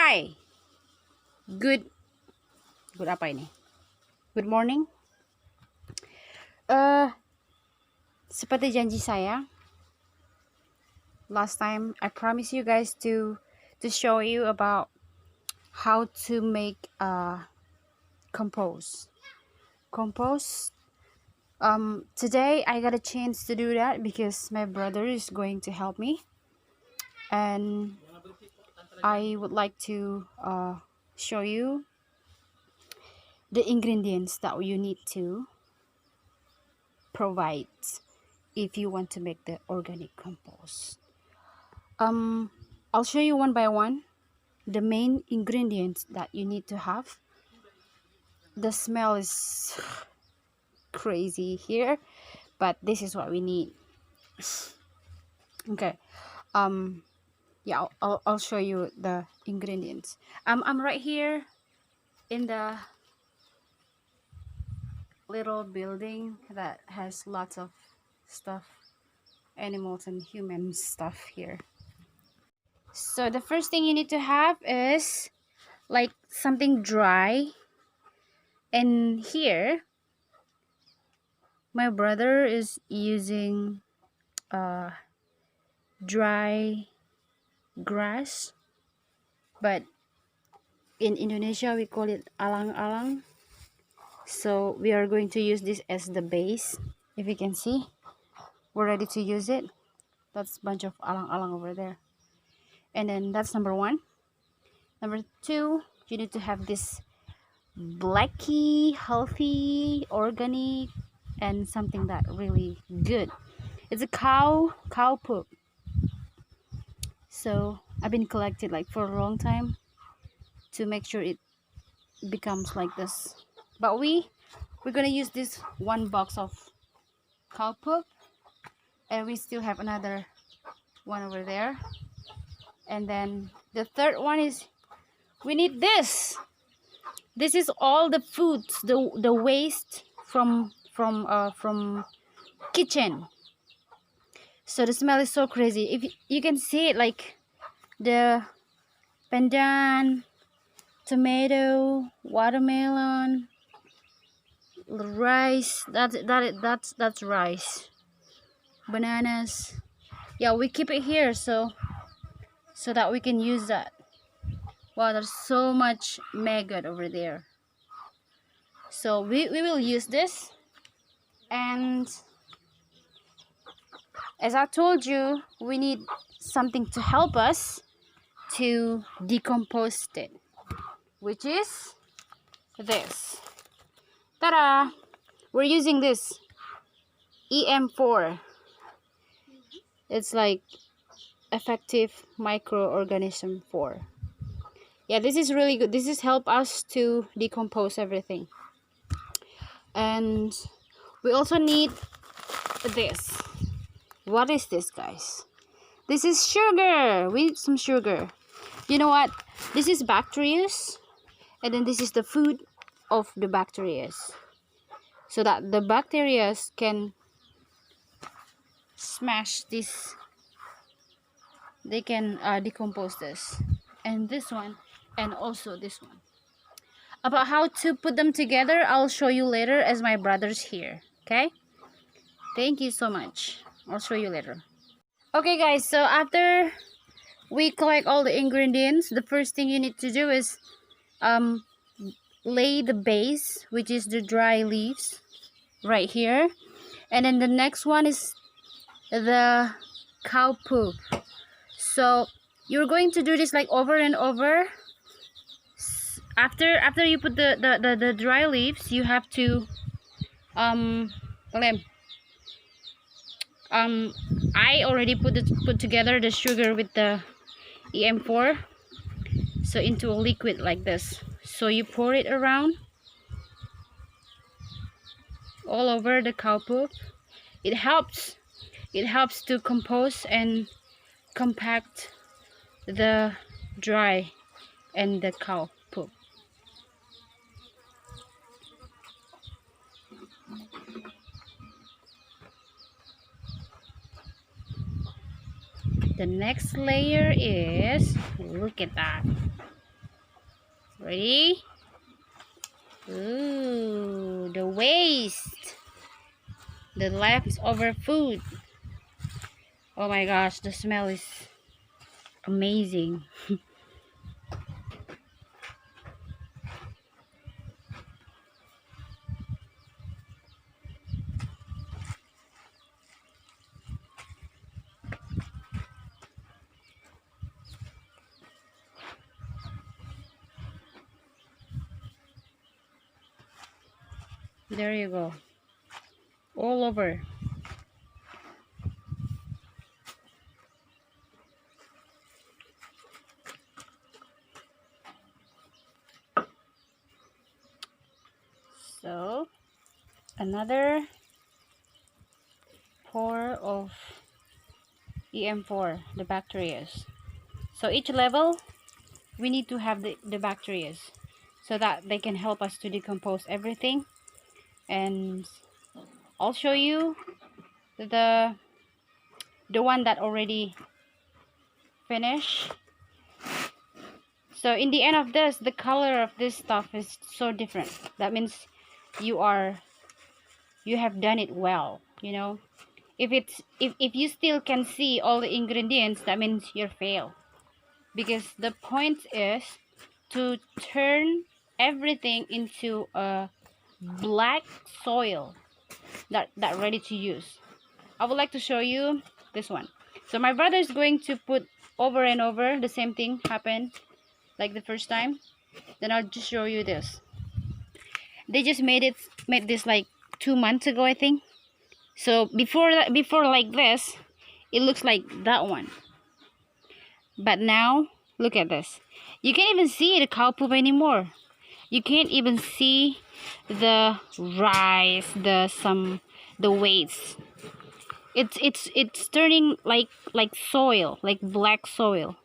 Hi. Good apa ini? Good morning. Seperti janji saya, last time I promised you guys to show you about how to make compost. Today I got a chance to do that because my brother is going to help me, and I would like to show you the ingredients that you need to provide if you want to make the organic compost. I'll show you one by one the main ingredients that you need to have. The smell is crazy here, but this is what we need. Okay. Yeah, I'll show you the ingredients. I'm right here in the little building that has lots of stuff, animals and human stuff here. So the first thing you need to have is like something dry, and here my brother is using dry grass, but in Indonesia we call it alang-alang. So we are going to use this as the base. If you can see, we're ready to use it. That's a bunch of alang-alang over there. And then that's number one. Number two, you need to have this blacky, healthy, organic, and something that really good. It's a cow poop. So I've been collecting like for a long time to make sure it becomes like this. But we're gonna use this one box of cow poop, and we still have another one over there. And then the third one is we need this. This is all the foods, the waste from kitchen. So the smell is so crazy. If you can see it, like the pandan, tomato, watermelon, rice. That's rice. Bananas. Yeah, we keep it here so that we can use that. Wow, there's so much maggot over there. So we will use this, and as I told you, we need something to help us to decompose it, which is this. Ta-da! We're using this EM4. It's like effective microorganism 4. Yeah, this is really good. This is help us to decompose everything. And we also need this. What is this, guys? This is sugar. We need some sugar. You know what? This is bacteria, and then this is the food of the bacteria, so that the bacteria can smash this. They can decompose this, and this one, and also this one. About how to put them together, I'll show you later as my brother's here. Okay? Thank you so much. I'll show you later. Okay, guys, so after we collect all the ingredients, the first thing you need to do is lay the base, which is the dry leaves right here. And then the next one is the cow poop. So you're going to do this like over and over. After you put the dry leaves, you have to I already put together the sugar with the EM4, so into a liquid like this. So you pour it around all over the cow poop. It helps to compose and compact the dry and the cow poop. The next layer is, look at that, Ready? Ooh, the waste. The leftover food. Oh my gosh, the smell is amazing. There you go. All over. So, another pour of EM4, the bacteria. So each level, we need to have the bacteria so that they can help us to decompose everything. And I'll show you the one that already finished. So in the end of this, the color of this stuff is so different. That means you have done it well, you know. If you still can see all the ingredients, that means you fail. Because the point is to turn everything into a black soil that ready to use. I would like to show you this one. So my brother is going to put over and over the same thing happen like the first time. Then I'll just show you this. They just made this like 2 months ago, I think. So before like this, it looks like that one. But now look at this. You can't even see the cow poop anymore. You can't even see the rice, the weights. It's turning like soil, like black soil.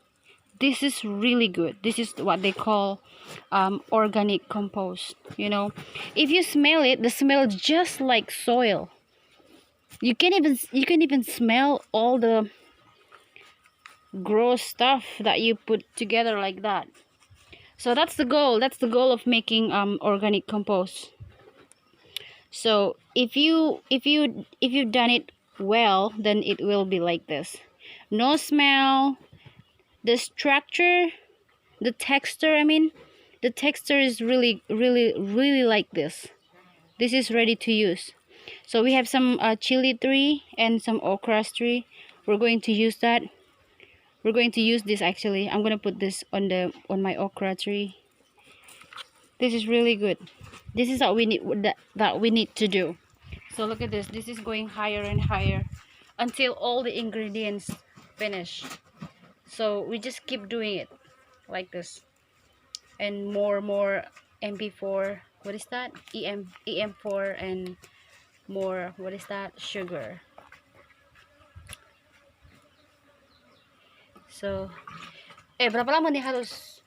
This is really good. This is what they call organic compost. You know, if you smell it, the smell is just like soil. You can even smell all the gross stuff that you put together like that. So that's the goal. That's the goal of making organic compost. So if you've done it well, then it will be like this. No smell. The structure, the texture, the texture is really like this. This is ready to use. So we have some chili tree and some okra tree. We're going to use that. We're going to use this actually. I'm gonna put this on my okra tree. This is really good. This is what we need that we need to do. So look at this. This is going higher and higher until all the ingredients finish. So we just keep doing it like this, and more MP4. What is that? EM4 and more. What is that? Sugar. So, berapa lama nih harus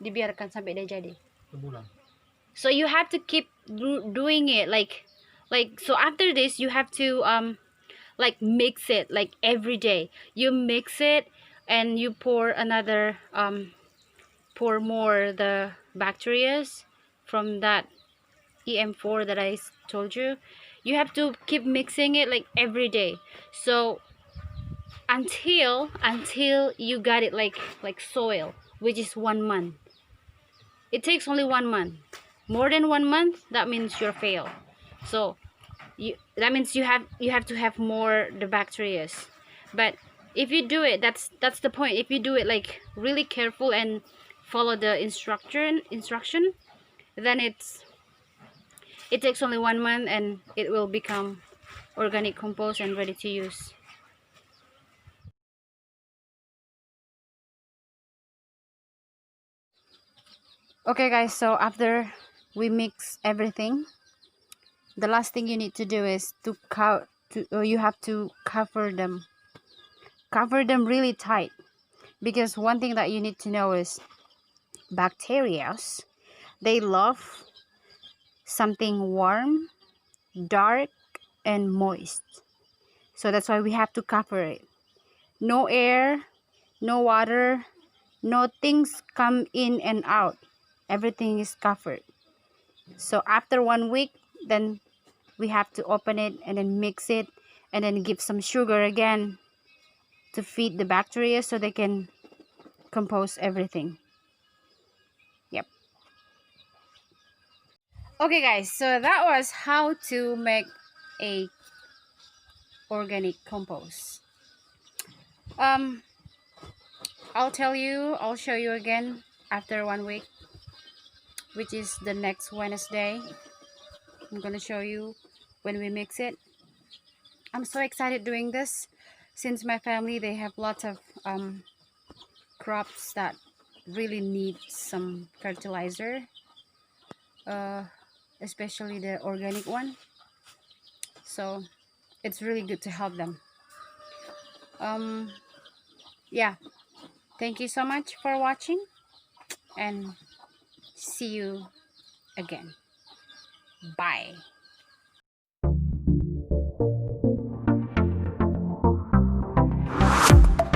dibiarkan sampai dia jadi? Sebulan. So you have to keep doing it like so after this you have to like mix it like every day. You mix it and you pour another pour more the bacterias from that EM4 that I told you. You have to keep mixing it like every day. So until you got it like soil, which is 1 month. It takes only 1 month. More than 1 month, that means you're failed. So that means you have to have more the bacterias. But if you do it, that's the point. If you do it like really careful and follow the instruction, then it takes only 1 month and it will become organic compost and ready to use. Okay guys, so after we mix everything, the last thing you need to do is you have to cover them really tight, because one thing that you need to know is bacteria, they love something warm, dark and moist. So that's why we have to cover it. No air, no water, no things come in and out. everything is covered. So after 1 week, then we have to open it and then mix it and then give some sugar again to feed the bacteria so they can compose everything. Yep. Okay guys, so that was how to make a organic compost. I'll show you again after 1 week, which is the next Wednesday. I'm gonna show you when we mix it. I'm so excited doing this since my family, they have lots of crops that really need some fertilizer, especially the organic one. So it's really good to help them. Yeah, thank you so much for watching, and see you again. Bye.